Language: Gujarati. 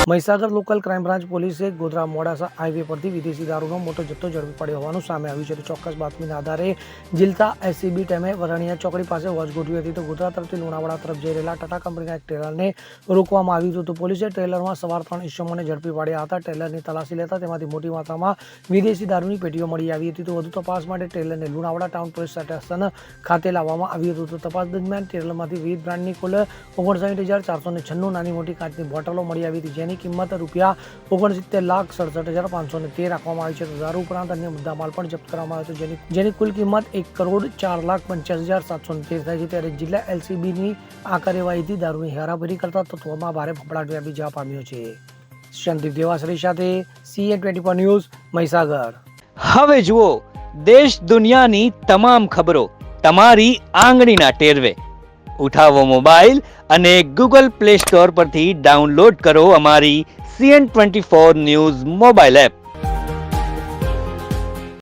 મહીસાગર લોકલ ક્રાઇમ બ્રાન્ચ પોલીસે ગોધરા મોડાસા હાઈવે પરથી વિદેશી દારૂનો મોટો જથ્થો ઝડપી પડ્યો હોવાનું સામે આવ્યું છે. ચોક્કસ બાતમીના આધારે જીલતા એસીબી ટીમે વરણિયા ચોકડી પાસે વોચ ગોઠવી હતી તો ગોધરા તરફથી લુણાવાડા તરફ જઈ રહેલા ટાટા કંપનીના એક ટ્રેલરને રોકવામાં આવ્યું હતું. તો પોલીસે ટ્રેલરમાં સવાર 3 ઇસમોને ઝડપી પાડ્યા હતા. ટ્રેલરની તલાશી લેતા તેમાંથી મોટી માત્રામાં વિદેશી દારૂની પેટીઓ મળી આવી હતી. તો વધુ તપાસ માટે ટ્રેલરને લુણાવાડા ટાઉન પોલીસ સ્ટેશન ખાતે લાવવામાં આવ્યું હતું. તો તપાસ દરમિયાન ટ્રેલરમાંથી વિવિધ બ્રાન્ડની કુલ 59,496 નાની મોટી કાચની બોટલો મળી આવી હતી, જેની કિંમત ₹69,67,513 રાખવામાં આવી છે. તો દારૂ ઉપરાંત અન્ય મુદ્દામાલ પણ જપ્ત કરવામાં આવ્યો હતો, જેની કુલ કિંમત ₹1,04,85,713 થાય છે. ત્યારે જિલ્લા એલસીબીની આ કાર્યવાહીથી દારૂની હેરાફેરી કરતા તત્વોમાં ભારે ફફડાટ વ્યાપી જવા પામ્યો છે. સંદીપ દેવાસરી સાથે CN24 ન્યૂઝ, મહીસાગર. હવે જુઓ દેશ દુનિયાની તમામ ખબરો તમારી આંગળીના ટેરવે. ઉઠાવો મોબાઈલ અને ગૂગલ પ્લે સ્ટોર પરથી ડાઉનલોડ કરો અમારી CN24 ન્યૂઝ મોબાઈલ એપ.